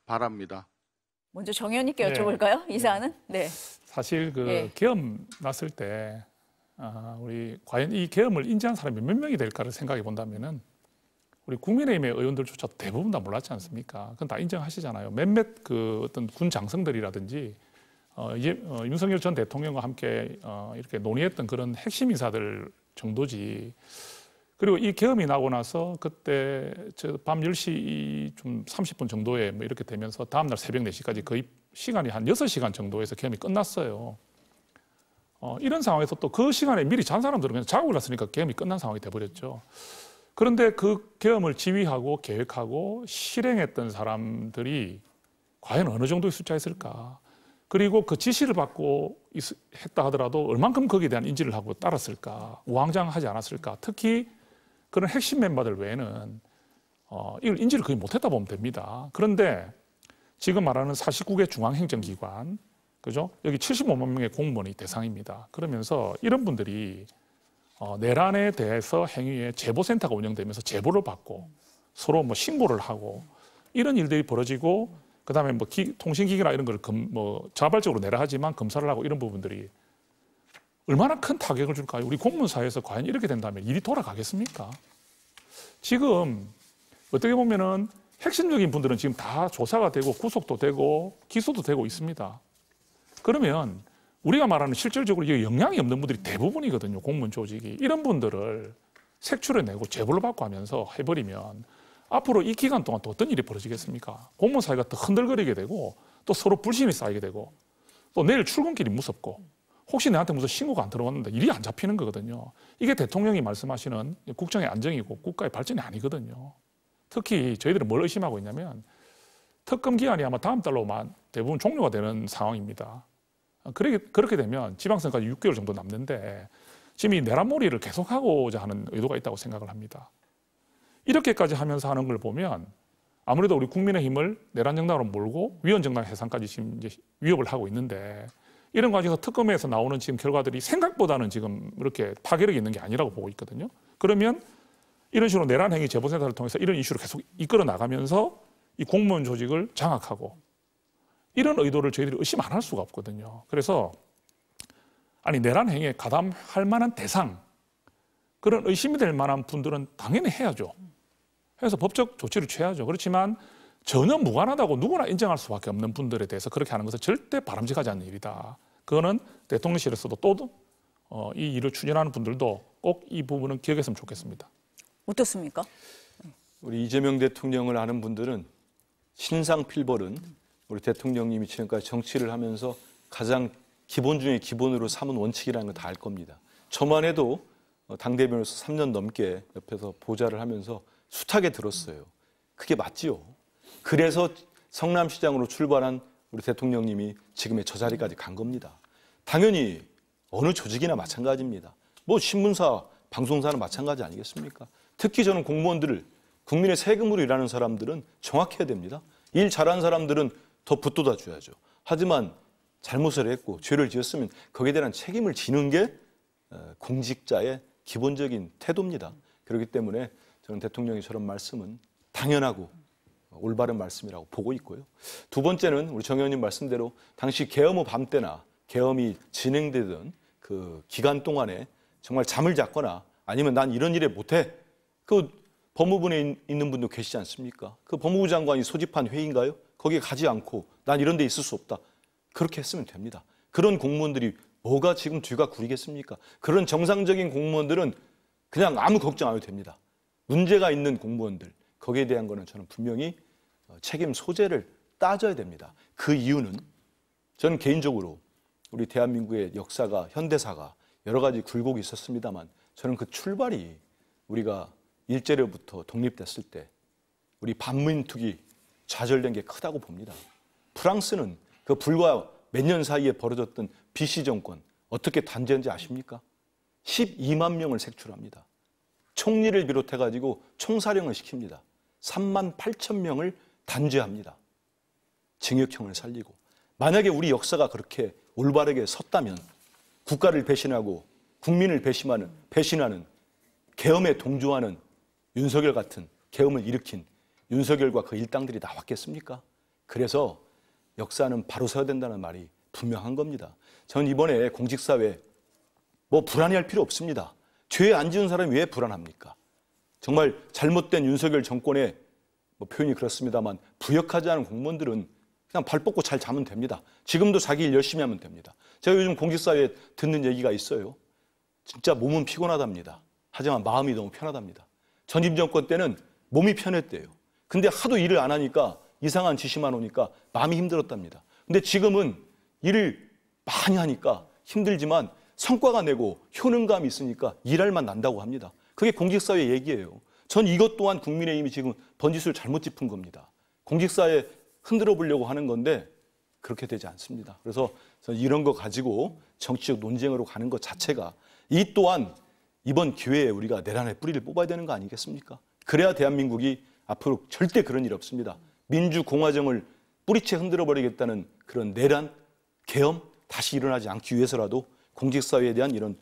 바랍니다. 먼저 정 의원님께 여쭤볼까요? 이 사안은? 네. 사실 계엄 났을 때 우리 과연 이 계엄을 인지한 사람이 몇 명이 될까를 생각해 본다면은 우리 국민의힘의 의원들조차 대부분 다 몰랐지 않습니까? 그건 다 인정하시잖아요. 몇몇 어떤 군 장성들이라든지 윤석열 전 대통령과 함께 이렇게 논의했던 그런 핵심 인사들 정도지. 그리고 이 계엄이 나고 나서 그때 밤 10시 좀 30분 정도에 뭐 이렇게 되면서 다음날 새벽 4시까지 거의 시간이 한 6시간 정도에서 계엄이 끝났어요. 이런 상황에서 또 그 시간에 미리 잔 사람들은 그냥 자고 났으니까 계엄이 끝난 상황이 돼버렸죠. 그런데 그 계엄을 지휘하고 계획하고 실행했던 사람들이 과연 어느 정도의 숫자였을까? 그리고 그 지시를 받고 했다 하더라도 얼만큼 거기에 대한 인지를 하고 따랐을까? 우왕좌왕하지 않았을까? 특히 그런 핵심 멤버들 외에는 이걸 인지를 거의 못했다 보면 됩니다. 그런데 지금 말하는 49개 중앙행정기관, 그죠? 여기 75만 명의 공무원이 대상입니다. 그러면서 이런 분들이 내란에 대해서 행위에 제보센터가 운영되면서 제보를 받고 서로 뭐 신고를 하고 이런 일들이 벌어지고 그다음에 뭐 통신기기나 이런 걸 자발적으로 내라 하지만 검사를 하고 이런 부분들이 얼마나 큰 타격을 줄까요? 우리 공무원사회에서 과연 이렇게 된다면 일이 돌아가겠습니까? 지금 어떻게 보면은 핵심적인 분들은 지금 다 조사가 되고 구속도 되고 기소도 되고 있습니다. 그러면 우리가 말하는 실질적으로 역량이 없는 분들이 대부분이거든요. 공무원 조직이. 이런 분들을 색출해내고 제보를 받고 하면서 해버리면 앞으로 이 기간 동안 또 어떤 일이 벌어지겠습니까? 공무원 사회가 더 흔들거리게 되고 또 서로 불신이 쌓이게 되고 또 내일 출근길이 무섭고 혹시 내한테 무슨 신고가 안 들어왔는데 일이 안 잡히는 거거든요. 이게 대통령이 말씀하시는 국정의 안정이고 국가의 발전이 아니거든요. 특히 저희들은 뭘 의심하고 있냐면 특검 기한이 아마 다음 달로만 대부분 종료가 되는 상황입니다. 그렇게 되면 지방선거까지 6개월 정도 남는데 지금 이 내란몰이를 계속하고자 하는 의도가 있다고 생각을 합니다. 이렇게까지 하면서 하는 걸 보면 아무래도 우리 국민의힘을 내란정당으로 몰고 위헌정당 해산까지 지금 이제 위협을 하고 있는데 이런 과정에서 특검에서 나오는 지금 결과들이 생각보다는 지금 이렇게 파괴력이 있는 게 아니라고 보고 있거든요. 그러면 이런 식으로 내란행위 제보센터를 통해서 이런 이슈를 계속 이끌어 나가면서 이 공무원 조직을 장악하고 이런 의도를 저희들이 의심 안 할 수가 없거든요. 그래서 아니 내란행위에 가담할 만한 대상 그런 의심이 될 만한 분들은 당연히 해야죠. 해서 법적 조치를 취해야죠. 그렇지만 전혀 무관하다고 누구나 인정할 수밖에 없는 분들에 대해서 그렇게 하는 것은 절대 바람직하지 않는 일이다. 그거는 대통령실에서도 또 이 일을 추진하는 분들도 꼭 이 부분은 기억했으면 좋겠습니다. 어떻습니까? 우리 이재명 대통령을 아는 분들은 신상 필벌은 우리 대통령님이 지금까지 정치를 하면서 가장 기본 중에 기본으로 삼은 원칙이라는 걸 다 알 겁니다. 저만 해도 당대변으로서 3년 넘게 옆에서 보좌를 하면서 숱하게 들었어요. 그게 맞지요. 그래서 성남시장으로 출발한 우리 대통령님이 지금의 저 자리까지 간 겁니다. 당연히 어느 조직이나 마찬가지입니다. 뭐 신문사, 방송사는 마찬가지 아니겠습니까? 특히 저는 공무원들을 국민의 세금으로 일하는 사람들은 정확해야 됩니다. 일 잘하는 사람들은 더 붙돋아 줘야죠. 하지만 잘못을 했고 죄를 지었으면 거기에 대한 책임을 지는 게 공직자의 기본적인 태도입니다. 그렇기 때문에 저는 대통령의 저런 말씀은 당연하고 올바른 말씀이라고 보고 있고요. 두 번째는 우리 정 의원님 말씀대로 당시 계엄 후 밤 때나 계엄이 진행되던 그 기간 동안에 정말 잠을 잤거나 아니면 난 이런 일에 못해. 그 법무부에 있는 분도 계시지 않습니까? 그 법무부 장관이 소집한 회의인가요? 거기에 가지 않고 난 이런 데 있을 수 없다. 그렇게 했으면 됩니다. 그런 공무원들이 뭐가 지금 뒤가 구리겠습니까? 그런 정상적인 공무원들은 그냥 아무 걱정 안 해도 됩니다. 문제가 있는 공무원들, 거기에 대한 거는 저는 분명히 책임 소재를 따져야 됩니다. 그 이유는 저는 개인적으로 우리 대한민국의 역사가, 현대사가 여러 가지 굴곡이 있었습니다만 저는 그 출발이 우리가 일제로부터 독립됐을 때 우리 반민특위 좌절된 게 크다고 봅니다. 프랑스는 그 불과 몇 년 사이에 벌어졌던 BC 정권 어떻게 단죄한지 아십니까? 12만 명을 색출합니다. 총리를 비롯해가지고 총사령을 시킵니다. 3만 8천 명을 단죄합니다. 징역형을 살리고. 만약에 우리 역사가 그렇게 올바르게 섰다면 국가를 배신하고 국민을 배신하는 계엄에 동조하는 윤석열 같은 계엄을 일으킨 윤석열과 그 일당들이 나왔겠습니까? 그래서 역사는 바로 서야 된다는 말이 분명한 겁니다. 전 이번에 공직사회 뭐 불안해할 필요 없습니다. 죄에 안 지은 사람이 왜 불안합니까? 정말 잘못된 윤석열 정권의 뭐 표현이 그렇습니다만 부역하지 않은 공무원들은 그냥 발 뻗고 잘 자면 됩니다. 지금도 자기 일 열심히 하면 됩니다. 제가 요즘 공직사회에 듣는 얘기가 있어요. 진짜 몸은 피곤하답니다. 하지만 마음이 너무 편하답니다. 전임 정권 때는 몸이 편했대요. 근데 하도 일을 안 하니까 이상한 지시만 오니까 마음이 힘들었답니다. 근데 지금은 일을 많이 하니까 힘들지만 성과가 내고 효능감이 있으니까 일할 만 난다고 합니다. 그게 공직사회 얘기예요. 전 이것 또한 국민의힘이 지금 번지수를 잘못 짚은 겁니다. 공직사회 흔들어 보려고 하는 건데 그렇게 되지 않습니다. 그래서 저는 이런 거 가지고 정치적 논쟁으로 가는 것 자체가 이 또한 이번 기회에 우리가 내란의 뿌리를 뽑아야 되는 거 아니겠습니까? 그래야 대한민국이 앞으로 절대 그런 일 없습니다. 민주공화정을 뿌리채 흔들어 버리겠다는 그런 내란, 계엄 다시 일어나지 않기 위해서라도 공직사회에 대한 이런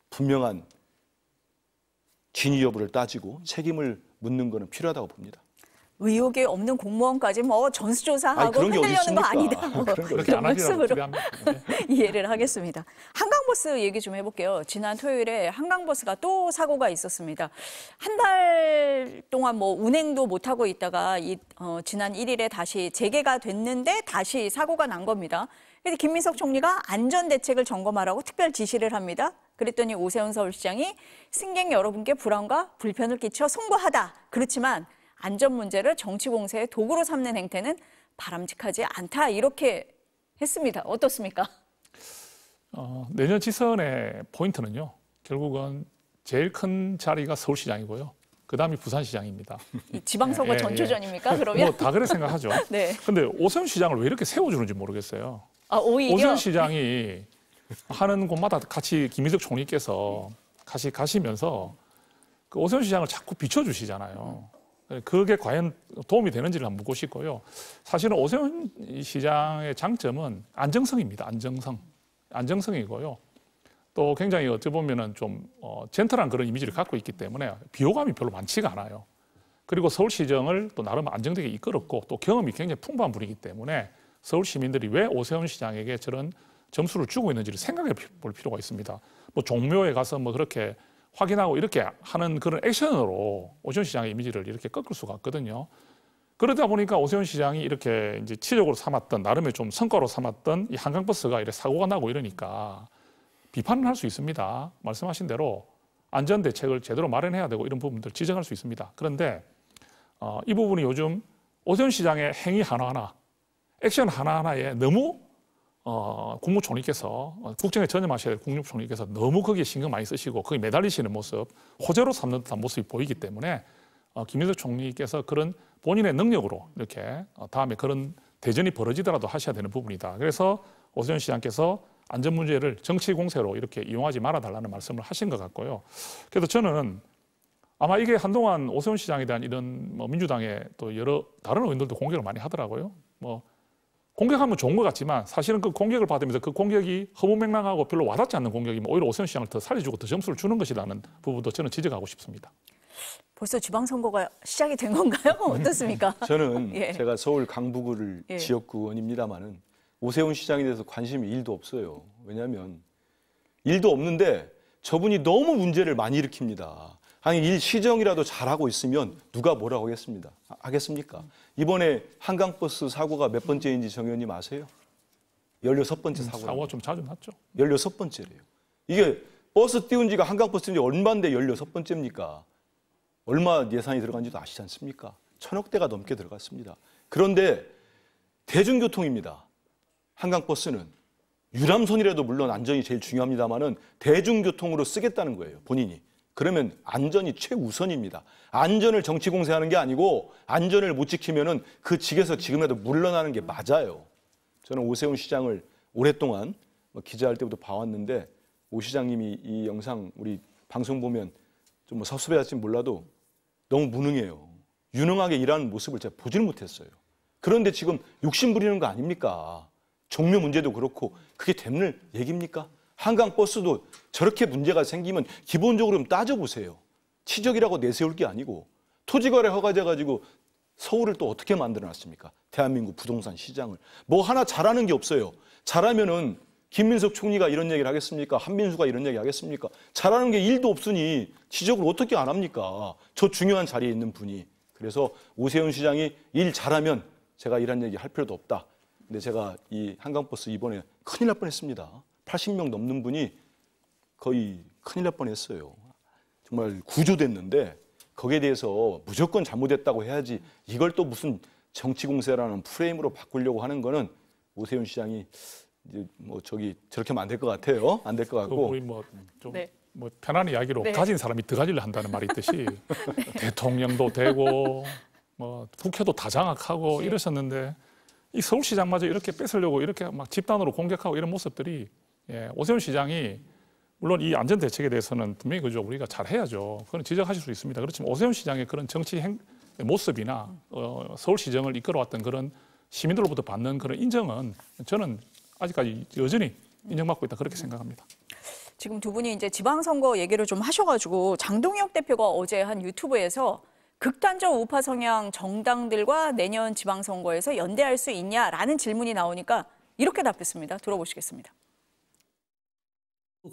분명한 진위 여부를 따지고 책임을 묻는 것은 필요하다고 봅니다. 의혹이 없는 공무원까지 뭐 전수조사하고 흔들려는 거 아니다. 뭐 그렇게 안 하리라고 기대합니다. 이해를 하겠습니다. 한강버스 얘기 좀 해볼게요. 지난 토요일에 한강버스가 또 사고가 있었습니다. 한 달 동안 뭐 운행도 못하고 있다가 지난 1일에 다시 재개가 됐는데 다시 사고가 난 겁니다. 그래서 김민석 총리가 안전대책을 점검하라고 특별 지시를 합니다. 그랬더니 오세훈 서울시장이 승객 여러분께 불안과 불편을 끼쳐 송구하다. 그렇지만 안전 문제를 정치 공세의 도구로 삼는 행태는 바람직하지 않다. 이렇게 했습니다. 어떻습니까? 내년 지선의 포인트는요. 결국은 제일 큰 자리가 서울시장이고요. 그다음이 부산시장입니다. 이 지방선거 전초전입니까? 그러면? 뭐 다 그래 생각하죠. 네. 근데 오세훈 시장을 왜 이렇게 세워주는지 모르겠어요. 오히려? 오세훈 시장이 하는 곳마다 같이 김민석 총리께서 같이 가시면서 그 오세훈 시장을 자꾸 비춰주시잖아요. 그게 과연 도움이 되는지를 한번 묻고 싶고요. 사실은 오세훈 시장의 장점은 안정성입니다. 안정성이고요. 또 굉장히 어찌 보면은 좀 젠틀한 그런 이미지를 갖고 있기 때문에 비호감이 별로 많지가 않아요. 그리고 서울시정을 또 나름 안정되게 이끌었고 또 경험이 굉장히 풍부한 분이기 때문에 서울 시민들이 왜 오세훈 시장에게 저런 점수를 주고 있는지를 생각해 볼 필요가 있습니다. 뭐 종묘에 가서 뭐 그렇게 확인하고 이렇게 하는 그런 액션으로 오세훈 시장의 이미지를 이렇게 꺾을 수가 없거든요. 그러다 보니까 오세훈 시장이 이렇게 이제 치적으로 삼았던 나름의 좀 성과로 삼았던 이 한강버스가 이렇게 사고가 나고 이러니까 비판을 할 수 있습니다. 말씀하신 대로 안전 대책을 제대로 마련해야 되고 이런 부분들 지적할 수 있습니다. 그런데 이 부분이 요즘 오세훈 시장의 행위 하나하나, 액션 하나하나에 너무 국무총리께서 국정에 전념하셔야 될 국무총리께서 너무 거기에 신경 많이 쓰시고 거기 매달리시는 모습, 호재로 삼는 듯한 모습이 보이기 때문에 김민석 총리께서 그런 본인의 능력으로 이렇게 다음에 그런 대전이 벌어지더라도 하셔야 되는 부분이다. 그래서 오세훈 시장께서 안전 문제를 정치 공세로 이렇게 이용하지 말아달라는 말씀을 하신 것 같고요. 그래서 저는 아마 이게 한동안 오세훈 시장에 대한 이런 민주당의 또 여러 다른 의원들도 공격을 많이 하더라고요. 공격하면 좋은 것 같지만 사실은 그 공격을 받으면서 그 공격이 허무맹랑하고 별로 와닿지 않는 공격이면 오히려 오세훈 시장을 더 살려주고 더 점수를 주는 것이라는 부분도 저는 지적하고 싶습니다. 벌써 지방선거가 시작이 된 건가요? 어떻습니까? 저는 예. 제가 서울 강북을 예. 지역구원입니다마는 오세훈 시장에 대해서 관심이 1도 없어요. 왜냐하면 1도 없는데 저분이 너무 문제를 많이 일으킵니다. 아니 일 시정이라도 잘하고 있으면 누가 뭐라고 하겠습니까? 이번에 한강버스 사고가 몇 번째인지 정 의원님 아세요? 16번째 사고가. 사고가 좀 자주 났죠. 16번째래요. 이게 버스 띄운 지가 한강버스 띄운 지 얼마인데 16번째입니까? 얼마 예산이 들어간지도 아시지 않습니까? 1,000억 대가 넘게 들어갔습니다. 그런데 대중교통입니다. 한강버스는 유람선이라도 물론 안전이 제일 중요합니다만은 대중교통으로 쓰겠다는 거예요, 본인이. 그러면 안전이 최우선입니다. 안전을 정치 공세하는 게 아니고 안전을 못 지키면은 그 직에서 지금이라도 물러나는 게 맞아요. 저는 오세훈 시장을 오랫동안 기자할 때부터 봐왔는데 오 시장님이 이 영상 우리 방송 보면 좀 뭐 섭섭해할지 몰라도 너무 무능해요. 유능하게 일하는 모습을 제가 보질 못했어요. 그런데 지금 욕심 부리는 거 아닙니까? 종묘 문제도 그렇고 그게 되는 얘기입니까? 한강버스도 저렇게 문제가 생기면 기본적으로 좀 따져보세요. 치적이라고 내세울 게 아니고 토지거래 허가돼가지고 서울을 또 어떻게 만들어놨습니까? 대한민국 부동산 시장을. 뭐 하나 잘하는 게 없어요. 잘하면은 김민석 총리가 이런 얘기를 하겠습니까? 한민수가 이런 얘기 하겠습니까? 잘하는 게 1도 없으니 지적을 어떻게 안 합니까? 저 중요한 자리에 있는 분이. 그래서 오세훈 시장이 일 잘하면 제가 이런 얘기 할 필요도 없다. 근데 제가 이 한강버스 이번에 큰일 날 뻔했습니다. 80명 넘는 분이 거의 큰일 날 뻔했어요. 정말 구조됐는데 거기에 대해서 무조건 잘못했다고 해야지 이걸 또 무슨 정치 공세라는 프레임으로 바꾸려고 하는 거는 오세훈 시장이 이제 뭐 저기 저렇게 하면 안 될 것 같아요. 안 될 것 같고. 우리 뭐 좀 네. 뭐 편한 이야기로 네. 가진 사람이 더 가지려 한다는 말이 있듯이 대통령도 되고 뭐 국회도 다 장악하고 네. 이러셨는데 이 서울시장마저 이렇게 뺏으려고 이렇게 막 집단으로 공격하고 이런 모습들이 오세훈 시장이 물론 이 안전 대책에 대해서는 분명히 그죠 우리가 잘 해야죠. 그건 지적하실 수 있습니다. 그렇지만 오세훈 시장의 그런 정치 모습이나 서울시정을 이끌어왔던 그런 시민들로부터 받는 그런 인정은 저는 아직까지 여전히 인정받고 있다 그렇게 생각합니다. 지금 두 분이 이제 지방선거 얘기를 좀 하셔가지고 장동혁 대표가 어제 한 유튜브에서 극단적 우파 성향 정당들과 내년 지방선거에서 연대할 수 있냐라는 질문이 나오니까 이렇게 답했습니다. 들어보시겠습니다.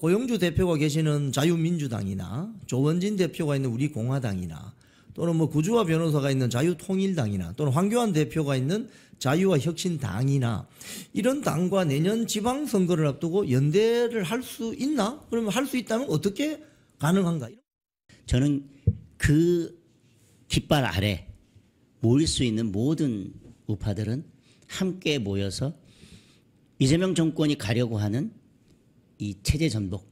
고영주 대표가 계시는 자유민주당이나 조원진 대표가 있는 우리 공화당이나 또는 뭐 구주화 변호사가 있는 자유통일당이나 또는 황교안 대표가 있는 자유와 혁신당이나 이런 당과 내년 지방선거를 앞두고 연대를 할 수 있나? 그러면 할 수 있다면 어떻게 가능한가? 저는 그 깃발 아래 모일 수 있는 모든 우파들은 함께 모여서 이재명 정권이 가려고 하는 이 체제 전복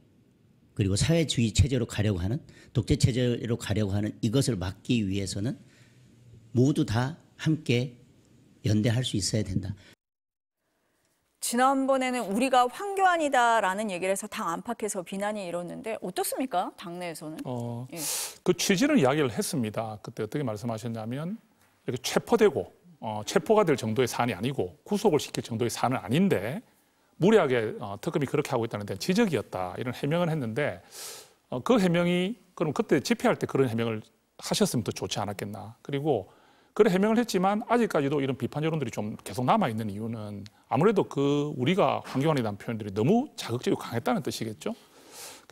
그리고 사회주의 체제로 가려고 하는 독재 체제로 가려고 하는 이것을 막기 위해서는 모두 다 함께 연대할 수 있어야 된다. 지난번에는 우리가 황교안이다라는 얘기를 해서 당 안팎에서 비난이 일었는데 어떻습니까? 당내에서는? 예. 그 취지는 이야기를 했습니다. 그때 어떻게 말씀하셨냐면 이렇게 체포되고 체포가 될 정도의 사안이 아니고 구속을 시킬 정도의 사안은 아닌데 무리하게 특검이 그렇게 하고 있다는 데 지적이었다. 이런 해명을 했는데 그 해명이 그럼 그때 집회할 때 그런 해명을 하셨으면 더 좋지 않았겠나. 그리고 그런 해명을 했지만 아직까지도 이런 비판 여론들이 좀 계속 남아있는 이유는 아무래도 그 우리가 황교안이라는 표현들이 너무 자극적이고 강했다는 뜻이겠죠.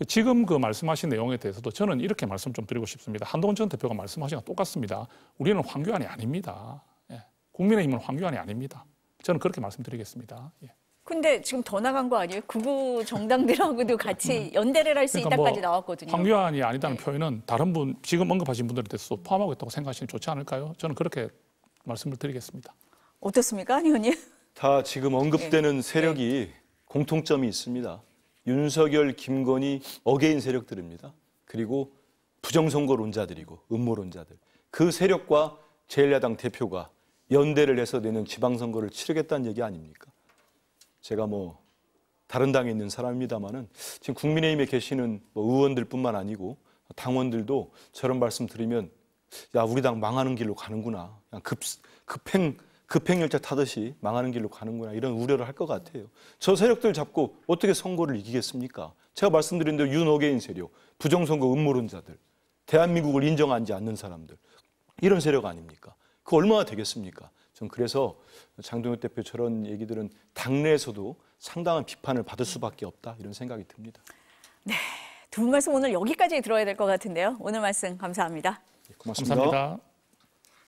지금 그 말씀하신 내용에 대해서도 저는 이렇게 말씀 좀 드리고 싶습니다. 한동훈 전 대표가 말씀하신 거 똑같습니다. 우리는 황교안이 아닙니다. 예. 국민의힘은 황교안이 아닙니다. 저는 그렇게 말씀드리겠습니다. 예. 근데 지금 더 나간 거 아니에요? 극우 정당들하고도 같이 연대를 할 수 그러니까 있다까지 뭐 나왔거든요. 황교안이 아니다는 표현은 다른 분 지금 언급하신 분들에 대해서도 포함하고 있다고 생각하시면 좋지 않을까요? 저는 그렇게 말씀을 드리겠습니다. 어떻습니까, 한 의원님? 다 지금 언급되는 세력이 공통점이 있습니다. 윤석열, 김건희 어게인 세력들입니다. 그리고 부정선거론자들이고 음모론자들. 그 세력과 제1야당 대표가 연대를 해서 내년 지방선거를 치르겠다는 얘기 아닙니까? 제가 뭐 다른 당에 있는 사람입니다만은 지금 국민의힘에 계시는 뭐 의원들뿐만 아니고 당원들도 저런 말씀 드리면 야 우리 당 망하는 길로 가는구나. 그냥 급행 급행열차 타듯이 망하는 길로 가는구나 이런 우려를 할 것 같아요. 저 세력들 잡고 어떻게 선거를 이기겠습니까? 제가 말씀드린 대로 윤어게인 세력, 부정선거 음모론자들, 대한민국을 인정하지 않는 사람들 이런 세력 아닙니까? 그 얼마나 되겠습니까? 전 그래서 장동혁 대표 저런 얘기들은 당내에서도 상당한 비판을 받을 수밖에 없다 이런 생각이 듭니다. 네, 두 분 말씀 오늘 여기까지 들어야 될 것 같은데요. 오늘 말씀 감사합니다. 고맙습니다. 감사합니다.